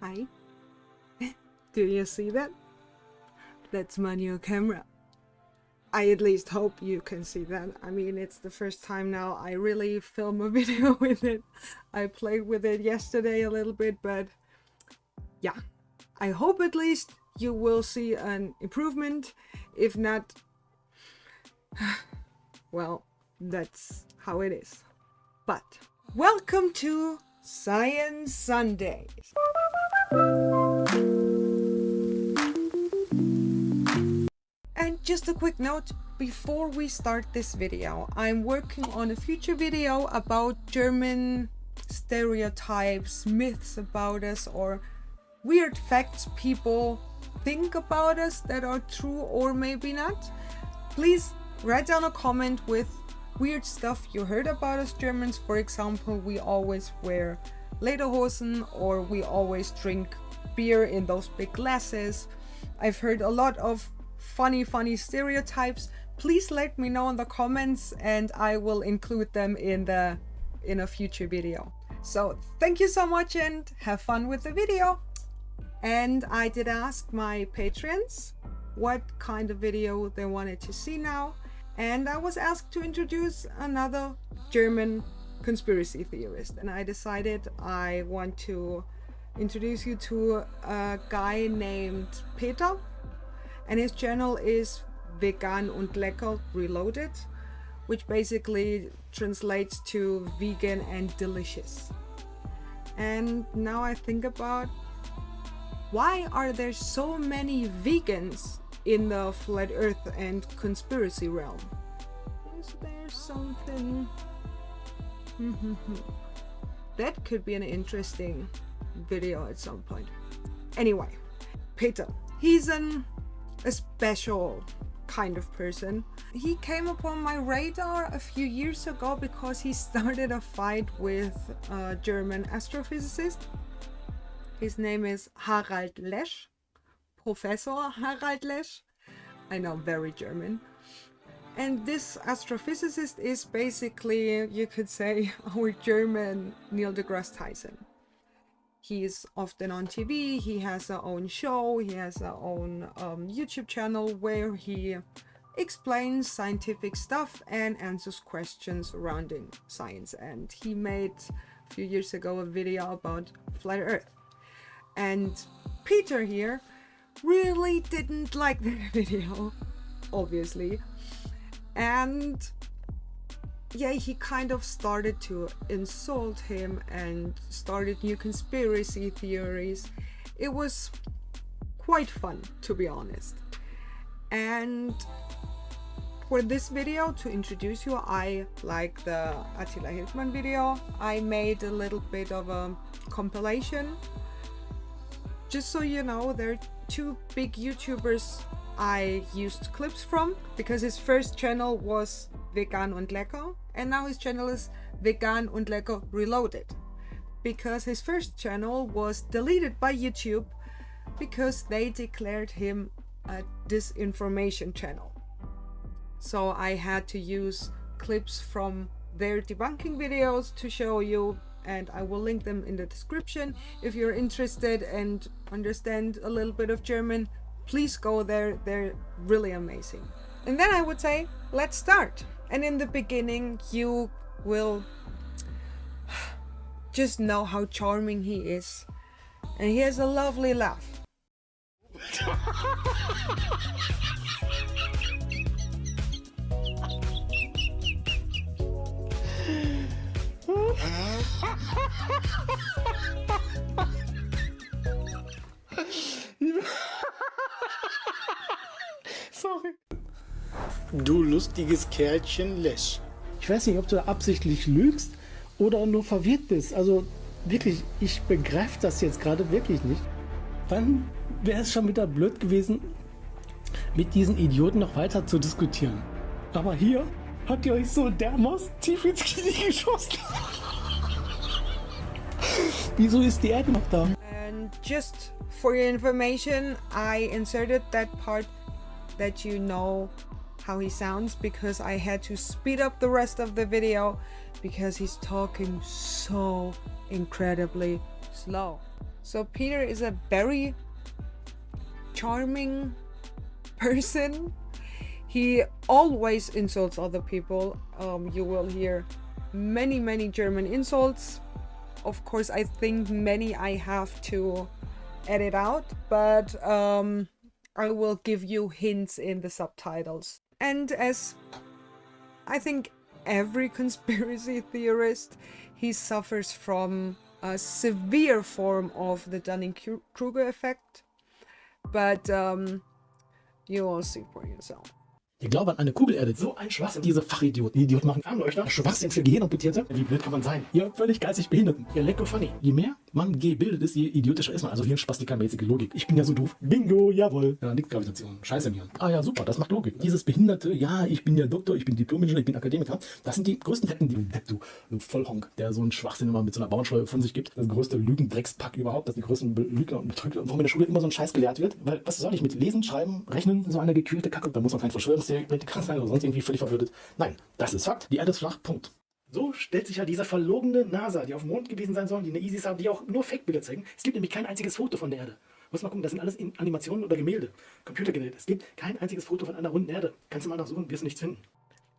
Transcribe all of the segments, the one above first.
Hi. Do you see that? That's my new camera. I at least hope you can see that. I mean, it's the first time now I really film a video with it. I played with it yesterday a little bit, but yeah. I hope at least you will see an improvement. If not, well, that's how it is. But welcome to Science Sundays. And just a quick note before we start this video, I'm working on a future video about German stereotypes, myths about us, or weird facts people think about us that are true or maybe not. Please write down a comment with weird stuff you heard about us Germans. For example, we always wear lederhosen, or we always drink beer in those big glasses. I've heard a lot of funny stereotypes. Please let me know in the comments and I will include them in a future video. So thank you so much and have fun with the video. And I did ask my patrons what kind of video they wanted to see now, and I was asked to introduce another German conspiracy theorist, and I decided I want to introduce you to a guy named Peter, and his channel is vegan&lecker reloaded, which basically translates to vegan and delicious. And now I think about, why are there so many vegans in the flat earth and conspiracy realm? Is there something? That could be an interesting video at some point. Anyway, Peter, he's a special kind of person. He came upon my radar a few years ago because he started a fight with a German astrophysicist. His name is Harald Lesch, Professor Harald Lesch. I know, very German. And this astrophysicist is basically, you could say, our German Neil deGrasse Tyson. He's often on TV, he has his own show, he has his own YouTube channel where he explains scientific stuff and answers questions surrounding science. And he made a few years ago a video about flat Earth. And Peter here really didn't like that video, obviously. And yeah, he kind of started to insult him and started new conspiracy theories. It was quite fun, to be honest. And for this video, to introduce you, I, like the Attila Hildmann video, I made a little bit of a compilation. Just so you know, there are two big YouTubers I used clips from, because his first channel was vegan&lecker and now his channel is vegan&lecker reloaded, because his first channel was deleted by YouTube because they declared him a disinformation channel. So I had to use clips from their debunking videos to show you, and I will link them in the description. If you're interested and understand a little bit of German, please go there, they're really amazing. And then I would say, let's start. And in the beginning, you will just know how charming he is. And he has a lovely laugh. Sorry. Du lustiges Kerlchen Lesch. Ich weiß nicht, ob du da absichtlich lügst oder nur verwirrt bist. Also wirklich, ich begreife das jetzt gerade wirklich nicht. Wann wäre es schon wieder blöd gewesen, mit diesen Idioten noch weiter zu diskutieren? Aber hier habt ihr euch so dermaßen tief ins Knie geschossen. Wieso ist die Erde noch da? And just for your information, I inserted that part that you know how he sounds, because I had to speed up the rest of the video because he's talking so incredibly slow. So Peter is a very charming person. He always insults other people. You will hear many German insults. Of course, I think many I have to edit out, but I will give you hints in the subtitles. And as I think every conspiracy theorist, he suffers from a severe form of the Dunning-Kruger effect. But you will see for yourself. Der Glaube an eine Kugelerde, so ein Schwachsinn. Diese Fachidioten. Die Idioten machen Armleuchter. Schwachsinn für Gehirnamputierte. Wie blöd kann man sein? Ihr völlig geistig Behinderten. Ihr lecko funny. Je mehr man gebildet ist, je idiotischer ist man. Also hier spastikermäßige Logik. Ich bin ja so doof. Bingo, jawohl. Ja, nix Gravitation. Scheiße mir. Ah ja, super, das macht Logik. Dieses Behinderte, ja, ich bin ja Doktor, ich bin Diplom-Ingenieur, ich bin Akademiker. Das sind die größten Fakten, die du Vollhonk, der so einen Schwachsinn immer mit so einer Bauernschleue von sich gibt. Das größte Lügendreckspack überhaupt, das die größten Lügner und Betrüger. Und warum in der Schule immer so ein Scheiß gelehrt wird. Weil, was soll ich mit Lesen, Schreiben, Rechnen, so eine gekühlte Kacke? Da muss man kein Verschwörungstheoretiker sein oder sonst irgendwie völlig verwirrt. Nein, das ist Fakt. Die Erde ist flach, Punkt. So stellt sich ja diese verlogene NASA, die auf dem Mond gewesen sein sollen, die eine ISIS haben, die auch nur Fake-Bilder zeigen. Es gibt nämlich kein einziges Foto von der Erde. Muss mal gucken, das sind alles Animationen oder Gemälde, Computergeräte. Es gibt kein einziges Foto von einer runden Erde. Kannst du mal nachsuchen, wirst du nichts finden.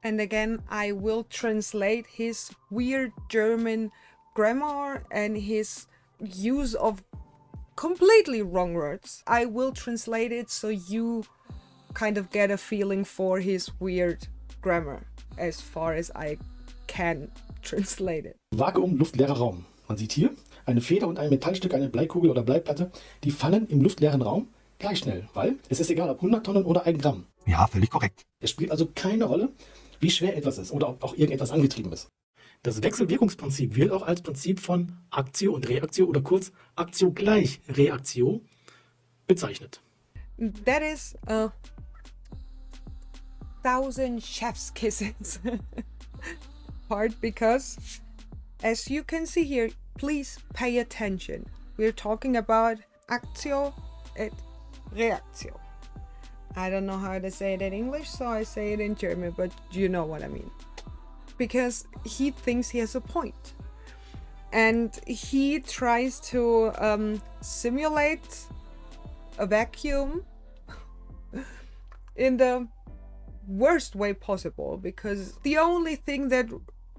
And again, I will translate his weird German grammar and his use of completely wrong words. I will translate it so you kind of get a feeling for his weird grammar as far as I can translate it. Vakuum, luftleerer Raum. Man sieht hier eine Feder und ein Metallstück, eine Bleikugel oder Bleiplatte, die fallen im luftleeren Raum gleich schnell, weil es ist egal, ob 100 Tonnen oder 1 Gramm. Ja, völlig korrekt. Es spielt also keine Rolle, wie schwer etwas ist oder ob auch irgendetwas angetrieben ist. Das Wechselwirkungsprinzip wird auch als Prinzip von Aktio und Reaktio oder kurz Aktio gleich Reaktio bezeichnet. That is 1000 chef's kisses part, because as you can see here, please pay attention. We're talking about Actio et Reactio. I don't know how to say it in English, so I say it in German, but you know what I mean. Because he thinks he has a point. And he tries to simulate a vacuum in the worst way possible, because the only thing that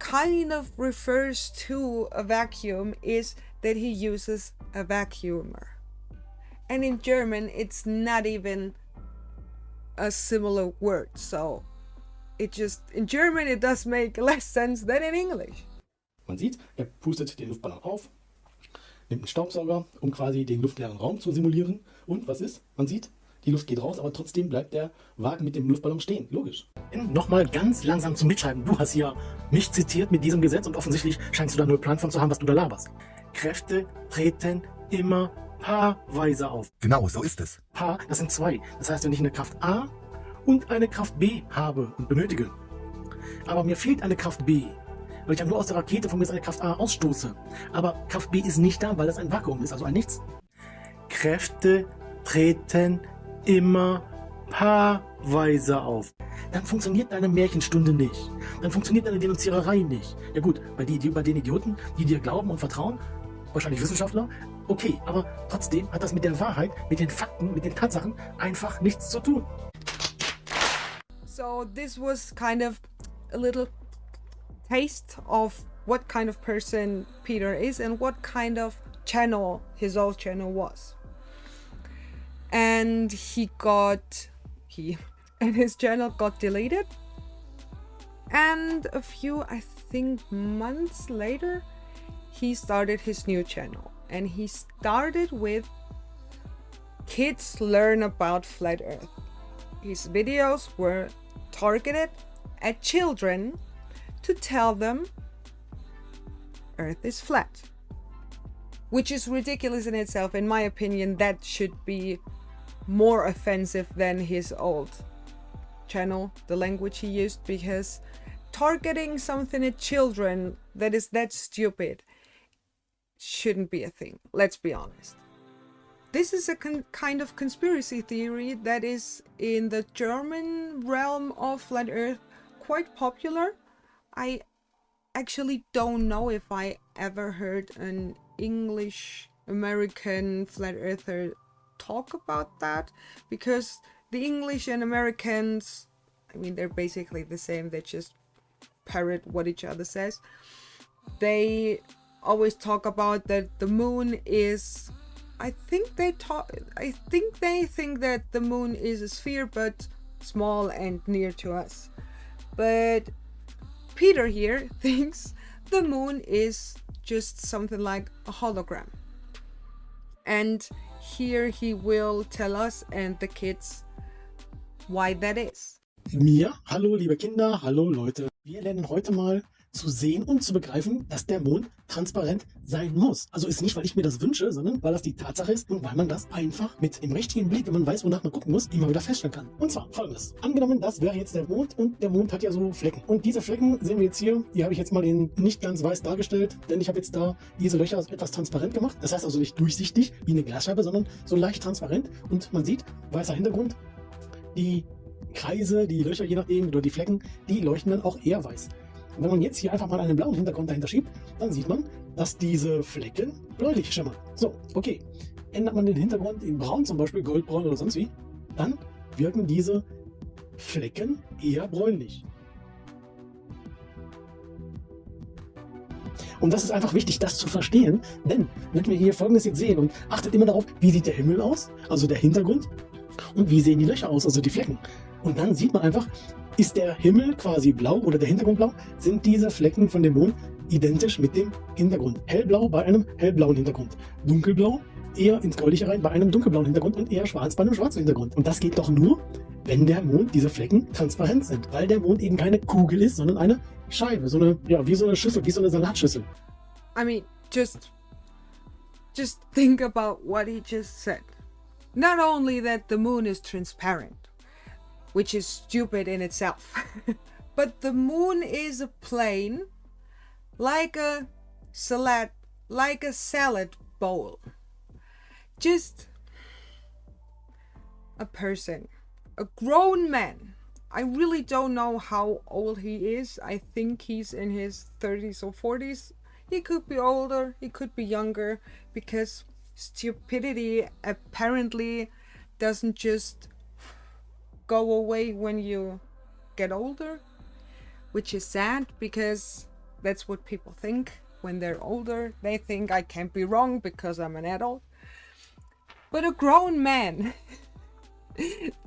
kind of refers to a vacuum is that he uses a vacuumer. And in German, it's not even a similar word. So it just, in German, it does make less sense than in English. Man sieht, er pustet den Luftballon auf, nimmt einen Staubsauger, um quasi den luftleeren Raum zu simulieren. Und was ist? Man sieht, die Luft geht raus, aber trotzdem bleibt der Wagen mit dem Luftballon stehen. Logisch. Nochmal ganz langsam zum Mitschreiben. Du hast ja mich zitiert mit diesem Gesetz und offensichtlich scheinst du da nur Plan von zu haben, was du da laberst. Kräfte treten immer paarweise auf. Genau, so ist es. Paar, das sind 2. Das heißt, wenn ich eine Kraft A und eine Kraft B habe und benötige, aber mir fehlt eine Kraft B, weil ich ja nur aus der Rakete von mir eine Kraft A ausstoße, aber Kraft B ist nicht da, weil das ein Vakuum ist, also ein Nichts. Kräfte treten immer paarweise auf. Dann funktioniert deine Märchenstunde nicht. Dann funktioniert deine Denunziererei nicht. Ja gut, bei den Idioten, die dir glauben und vertrauen, wahrscheinlich Wissenschaftler, okay, aber trotzdem hat das mit der Wahrheit, mit den Fakten, mit den Tatsachen einfach nichts zu tun. So this was kind of a little taste of what kind of person Peter is and what kind of channel his old channel was. And his channel got deleted. And a few, I think, months later, he started his new channel. And he started with Kids Learn About Flat Earth. His videos were targeted at children to tell them Earth is flat. Which is ridiculous in itself. In my opinion, that should be more offensive than his old channel, the language he used, because targeting something at children that is that stupid shouldn't be a thing. Let's be honest. This is a kind of conspiracy theory that is in the German realm of Flat Earth quite popular. I actually don't know if I ever heard an English American flat earther talk about that, because the English and Americans, I mean, they're basically the same, they just parrot what each other says. They always talk about that the moon is, I think they think that the moon is a sphere but small and near to us. But Peter here thinks the moon is just something like a hologram. And here he will tell us and the kids why that is. Mir, hallo liebe Kinder, hallo Leute. Wir lernen heute mal zu sehen und zu begreifen, dass der Mond transparent sein muss. Also ist nicht, weil ich mir das wünsche, sondern weil das die Tatsache ist und weil man das einfach mit dem richtigen Blick, wenn man weiß, wonach man gucken muss, immer wieder feststellen kann. Und zwar folgendes. Angenommen, das wäre jetzt der Mond und der Mond hat ja so Flecken. Und diese Flecken sehen wir jetzt hier, die habe ich jetzt mal in nicht ganz weiß dargestellt, denn ich habe jetzt da diese Löcher etwas transparent gemacht. Das heißt also nicht durchsichtig wie eine Glasscheibe, sondern so leicht transparent und man sieht, weißer Hintergrund, die Kreise, die Löcher, je nachdem, oder die Flecken, die leuchten dann auch eher weiß. Und wenn man jetzt hier einfach mal einen blauen Hintergrund dahinter schiebt, dann sieht man, dass diese Flecken bläulich schimmern. So, okay. Ändert man den Hintergrund in braun, zum Beispiel goldbraun oder sonst wie, dann wirken diese Flecken eher bräunlich. Und das ist einfach wichtig, das zu verstehen, denn wenn wir hier Folgendes jetzt sehen und achtet immer darauf, wie sieht der Himmel aus, also der Hintergrund, und wie sehen die Löcher aus, also die Flecken. Und dann sieht man einfach, ist der Himmel quasi blau oder der Hintergrund blau, sind diese Flecken von dem Mond identisch mit dem Hintergrund. Hellblau bei einem hellblauen Hintergrund. Dunkelblau eher ins Gräuliche rein bei einem dunkelblauen Hintergrund und eher schwarz bei einem schwarzen Hintergrund. Und das geht doch nur, wenn der Mond, diese Flecken transparent sind, weil der Mond eben keine Kugel ist, sondern eine Scheibe, so eine, ja, wie so eine Schüssel, wie so eine Salatschüssel. I mean, just think about what he just said. Not only that the moon is transparent, which is stupid in itself, but the moon is a plane like a salad bowl. Just a person, a grown man. I really don't know how old he is. I think he's in his 30s or 40s. He could be older, he could be younger, because stupidity apparently doesn't just go away when you get older, which is sad because that's what people think when they're older. They think I can't be wrong because I'm an adult. But a grown man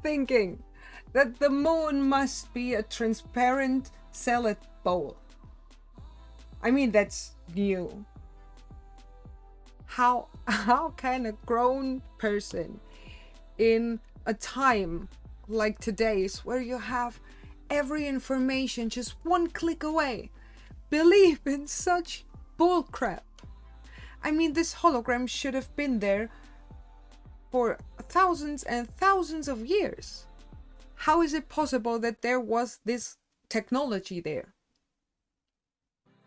thinking that the moon must be a transparent salad bowl. I mean, that's new. How can a grown person in a time like today's, where you have every information just one click away, believe in such bullcrap? I mean, this hologram should have been there for thousands and thousands of years. How is it possible that there was this technology there?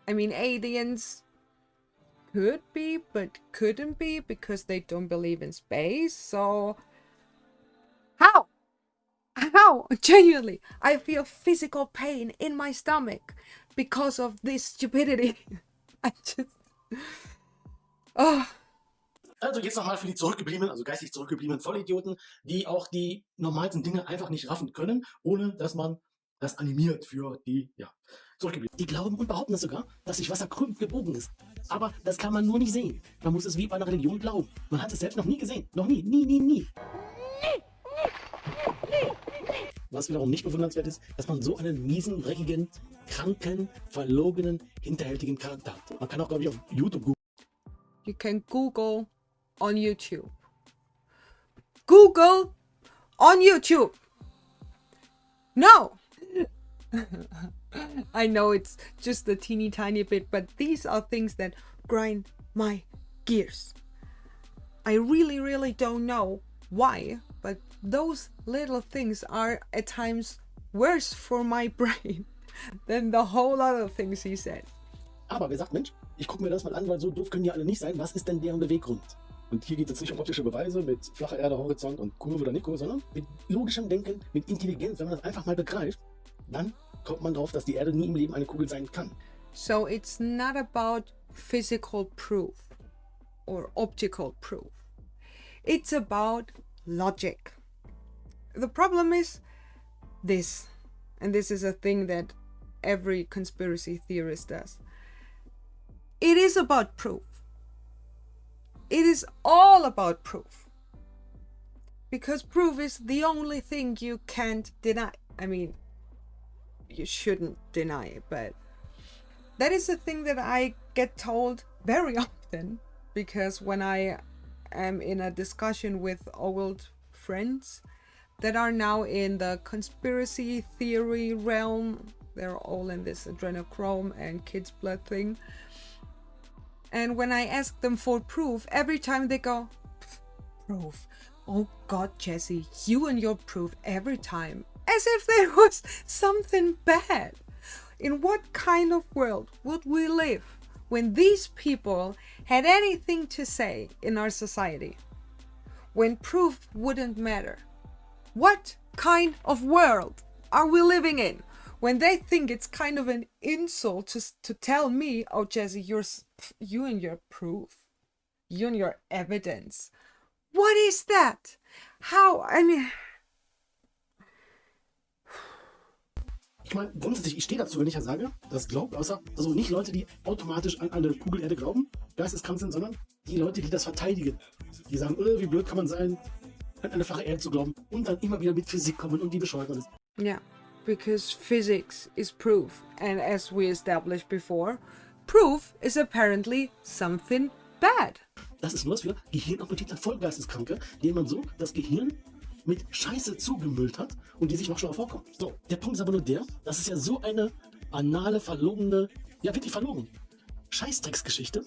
I mean, aliens could be, but couldn't be because they don't believe in space. So how? Genuinely, I feel physical pain in my stomach because of this stupidity. I just... Oh. Also jetzt nochmal für die zurückgebliebenen, also geistig zurückgebliebenen Vollidioten, die auch die normalsten Dinge einfach nicht raffen können, ohne dass man das animiert für die, ja, zurückgebliebenen. Die glauben und behaupten es sogar, dass sich Wasser krümmt gebogen ist. Aber das kann man nur nicht sehen. Man muss es wie bei einer Religion glauben. Man hat es selbst noch nie gesehen. Noch nie. Nie. Was wiederum nicht bewundernswert ist, dass man so einen miesen, dreckigen, kranken, verlogenen, hinterhältigen Charakter hat. Man kann auch, glaube ich, auf YouTube googeln. You can Google on YouTube. Google on YouTube. No. I know it's just a teeny tiny bit, but these are things that grind my gears. I really don't know why, but those little things are at times worse for my brain than the whole other things he said. Aber wer sagt, Mensch, ich gucke mir das mal an, weil so doof können die alle nicht sein. Was ist denn deren Beweggrund? Und hier geht es jetzt nicht um optische Beweise mit flacher Erde, Horizont und Kurve oder Nico, sondern mit logischem Denken, mit Intelligenz. Wenn man das einfach mal begreift, dann kommt man drauf, dass die Erde nie im Leben eine Kugel sein kann. So it's not about physical proof. or optical proof. It's about logic. The problem is this, and this is a thing that every conspiracy theorist does. It is about proof. It is all about proof. Because proof is the only thing you can't deny. I mean, you shouldn't deny it, but that is the thing that I get told very often, because when I am in a discussion with old friends that are now in the conspiracy theory realm, they're all in this adrenochrome and kids' blood thing. And when I ask them for proof, every time they go, proof. Oh God, Jessy, you and your proof every time. As if there was something bad. In what kind of world would we live when these people had anything to say in our society? When proof wouldn't matter? What kind of world are we living in when they think it's kind of an insult to tell me, oh Jessy, you and your proof, you and your evidence? What is that? How? I mean... Ich meine, grundsätzlich, ich stehe dazu, wenn ich ja sage, das glaubt, also nicht Leute, die automatisch an eine Kugelerde glauben, geisteskrank sind, sondern die Leute, die das verteidigen. Die sagen, wie blöd kann man sein, an eine flache Erde zu glauben und dann immer wieder mit Physik kommen und die bescheuert ist. Yeah, because physics is proof. And as we established before, proof is apparently something bad. Das ist nur was für gehirnamputierte Vollgeisteskranke, denen man so das Gehirn mit Scheiße zugemüllt hat und die sich noch schlau vorkommen. So, der Punkt ist aber nur der, das ist ja so eine banale, verlogene, ja wirklich verlogen, Scheißdrecksgeschichte.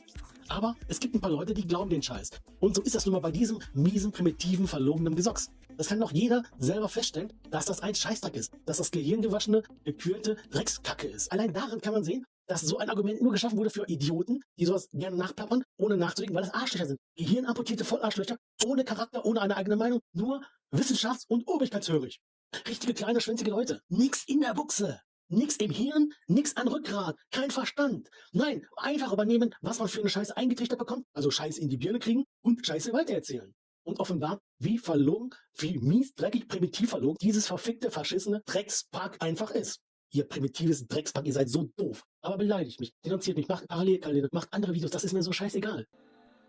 Aber es gibt ein paar Leute, die glauben den Scheiß. Und so ist das nun mal bei diesem miesen, primitiven, verlogenen Gesocks. Das kann doch jeder selber feststellen, dass das ein Scheißdreck ist. Dass das gehirngewaschene, gekühlte Dreckskacke ist. Allein daran kann man sehen, dass so ein Argument nur geschaffen wurde für Idioten, die sowas gerne nachplappern, ohne nachzudenken, weil das Arschlöcher sind. Gehirnamputierte Vollarschlöcher, ohne Charakter, ohne eine eigene Meinung, nur wissenschafts- und obrigkeitshörig. Richtige kleine, schwänzige Leute. Nix in der Buchse. Nix im Hirn, nix an Rückgrat, kein Verstand. Nein, einfach übernehmen, was man für eine Scheiße eingetrichtert bekommt, also Scheiße in die Birne kriegen und Scheiße weitererzählen. Und offenbar, wie verlogen, wie mies, dreckig, primitiv verlogen dieses verfickte, verschissene Dreckspack einfach ist. Ihr primitives Dreckspack, ihr seid so doof. Aber beleidigt mich, denunziert mich, macht Parallelkanäle, macht andere Videos, das ist mir so scheißegal.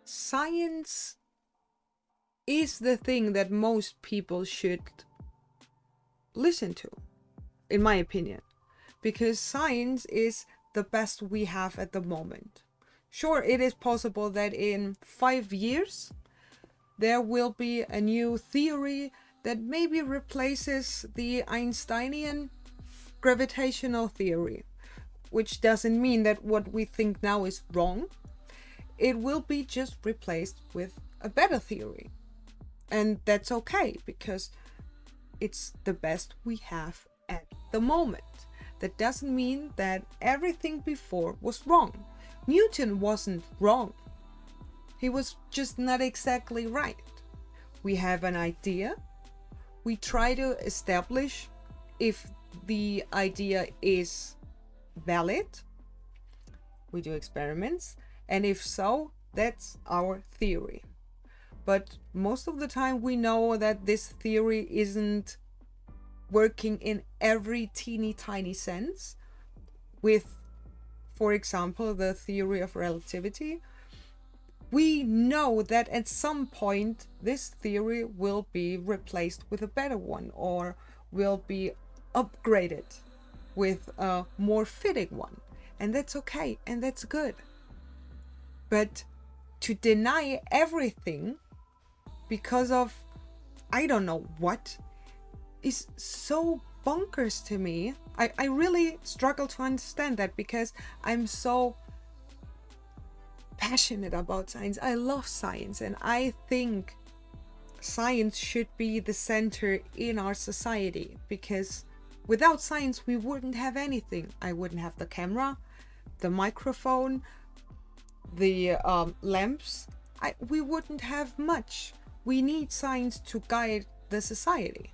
Science is the thing that most people should listen to, in my opinion. Because science is the best we have at the moment. Sure, it is possible that in 5 years there will be a new theory that maybe replaces the Einsteinian gravitational theory, which doesn't mean that what we think now is wrong. It will be just replaced with a better theory. And that's okay, because it's the best we have at the moment. That doesn't mean that everything before was wrong. Newton wasn't wrong. He was just not exactly right. We have an idea. We try to establish if the idea is valid. We do experiments. And if so, that's our theory. But most of the time we know that this theory isn't working in every teeny tiny sense. With, for example, the theory of relativity, we know that at some point this theory will be replaced with a better one, or will be upgraded with a more fitting one. And that's okay, and that's good. But to deny everything because of I don't know what is so bonkers to me. I really struggle to understand that, because I'm so passionate about science. I love science, and I think science should be the center in our society, because without science we wouldn't have anything. I wouldn't have the camera, the microphone, the lamps. We wouldn't have much. We need science to guide the society.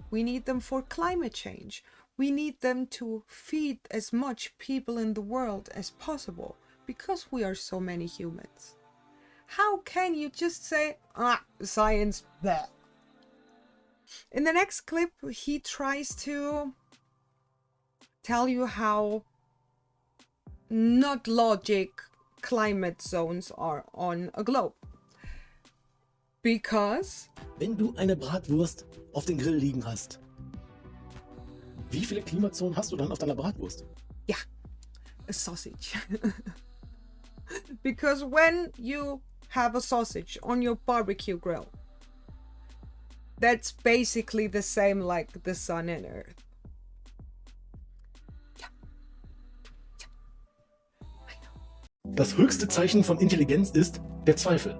We need them for climate change. We need them to feed as much people in the world as possible, because we are so many humans. How can you just say, science, blah. In the next clip, he tries to tell you how not logic climate zones are on a globe. Because Wenn du eine Bratwurst auf den Grill liegen hast, wie viele Klimazonen hast du dann auf deiner Bratwurst? yeah, a sausage. Because when you have a sausage on your barbecue grill, that's basically the same like the sun and earth. Das höchste Zeichen von Intelligenz ist der Zweifel.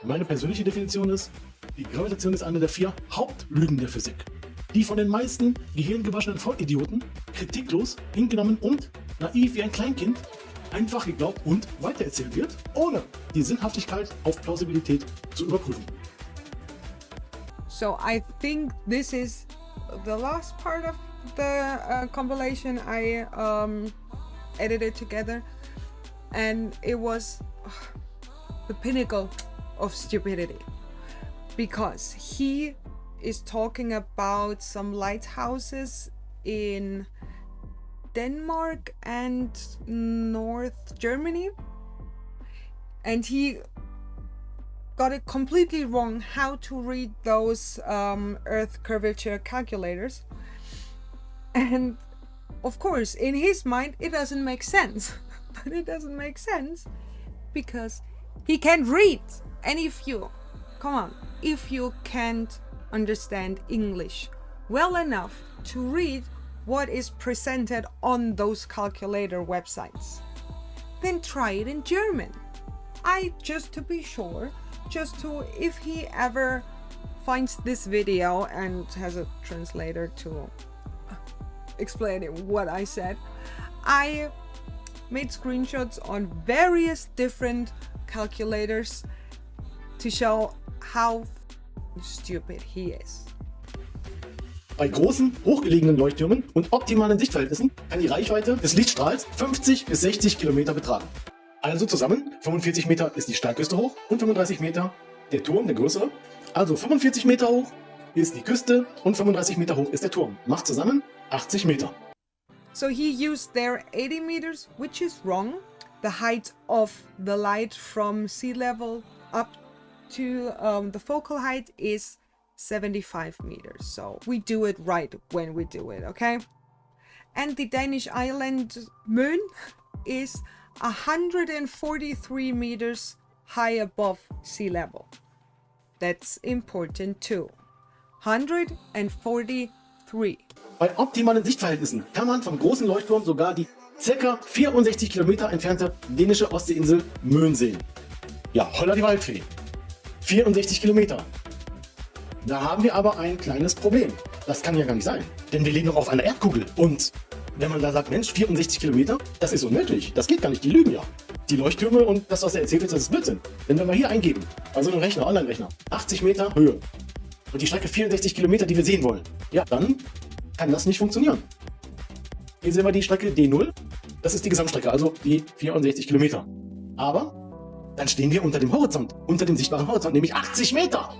Meine persönliche Definition ist, die Gravitation ist eine der 4 Hauptlügen der Physik, die von den meisten gehirngewaschenen Vollidioten kritiklos hingenommen und naiv wie ein Kleinkind einfach geglaubt und weitererzählt wird, ohne die Sinnhaftigkeit auf Plausibilität zu überprüfen. So I think this is the last part of the compilation I edited together, and it was the pinnacle of stupidity, because he is talking about some lighthouses in Denmark and North Germany, and he got it completely wrong how to read those Earth curvature calculators. And of course, in his mind, it doesn't make sense. But it doesn't make sense because he can't read. And if you can't understand English well enough to read what is presented on those calculator websites, then try it in German. Just to be sure, if he ever finds this video and has a translator to explain what I said, I made screenshots on various different calculators to show how stupid he is. Bei großen, hochgelegenen Leuchttürmen und optimalen Sichtverhältnissen kann die Reichweite des Lichtstrahls 50 bis 60 Kilometer betragen. Also zusammen 45 Meter ist die Steilküste hoch und 35 Meter der Turm, der größere. Also 45 Meter hoch ist die Küste und 35 Meter hoch ist der Turm. Macht zusammen 80 Meter. So he used there 80 meters, which is wrong. The height of the light from sea level up to the focal height is 75 meters. So we do it right when we do it, okay? And the Danish island Møn is 143 meters high above sea level. That's important too. 143. Bei optimalen Sichtverhältnissen kann man vom großen Leuchtturm sogar die ca. 64 Kilometer entfernte dänische Ostseeinsel Møn sehen. Ja, holla die Waldfee. 64 Kilometer. Da haben wir aber ein kleines Problem. Das kann ja gar nicht sein. Denn wir leben doch auf einer Erdkugel. Und wenn man da sagt, Mensch, 64 Kilometer, das ist unmöglich. Das geht gar nicht, die lügen ja. Die Leuchttürme und das, was er erzählt wird, das ist Blödsinn. Denn wenn wir hier eingeben, also einen Rechner, Online-Rechner, 80 Meter Höhe und die Strecke 64 Kilometer, die wir sehen wollen, ja, dann kann das nicht funktionieren. Hier sehen wir die Strecke D0, das ist die Gesamtstrecke, also die 64 Kilometer. Aber dann stehen wir unter dem Horizont, unter dem sichtbaren Horizont, nämlich 80 Meter.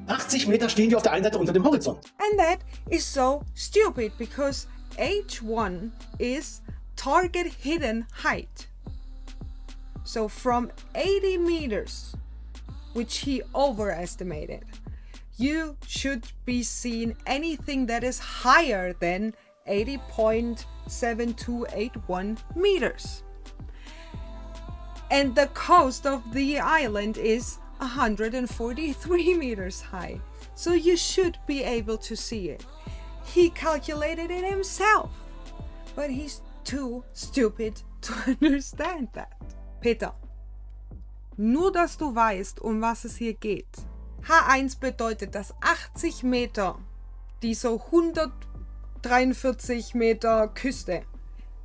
80 Meter stehen wir auf der einen Seite unter dem Horizont. And that is so stupid because H1 is target hidden height. So from 80 meters, which he overestimated, you should be seeing anything that is higher than 80.7281 meters. And the coast of the island is 143 meters high. So you should be able to see it. He calculated it himself, but he's too stupid to understand that. Peter, nur dass du weißt, um was es hier geht. H1 bedeutet, dass 80 Meter, die so 143 Meter Küste,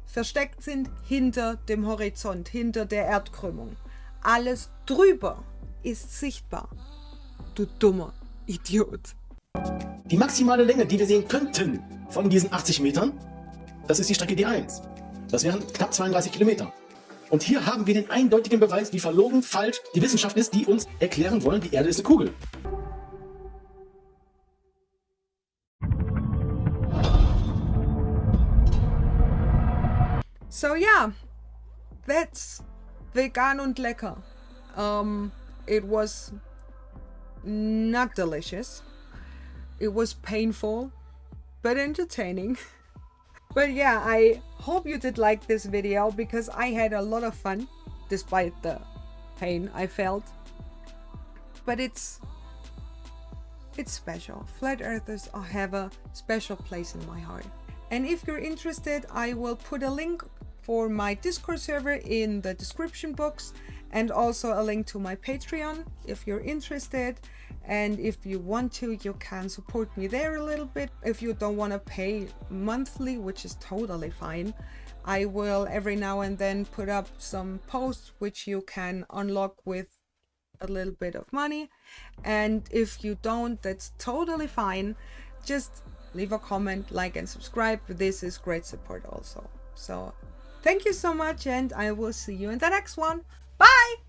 versteckt sind hinter dem Horizont, hinter der Erdkrümmung. Alles drüber ist sichtbar. Du dummer Idiot. Die maximale Länge, die wir sehen könnten von diesen 80 Metern, das ist die Strecke D1. Das wären knapp 32 Kilometer. Und hier haben wir den eindeutigen Beweis, wie verlogen, falsch die Wissenschaft ist, die uns erklären wollen, die Erde ist eine Kugel. So yeah, that's vegan und lecker. It was not delicious. It was painful, but entertaining. But yeah, I hope you did like this video because I had a lot of fun despite the pain I felt. But it's special. Flat earthers have a special place in my heart. And if you're interested, I will put a link for my Discord server in the description box, and also a link to my Patreon if you're interested. And if you want to, you can support me there a little bit. If you don't want to pay monthly, which is totally fine, I will every now and then put up some posts which you can unlock with a little bit of money. And if you don't, that's totally fine. Just leave a comment, like and subscribe. This is great support also. So thank you so much, and I will see you in the next one. Bye!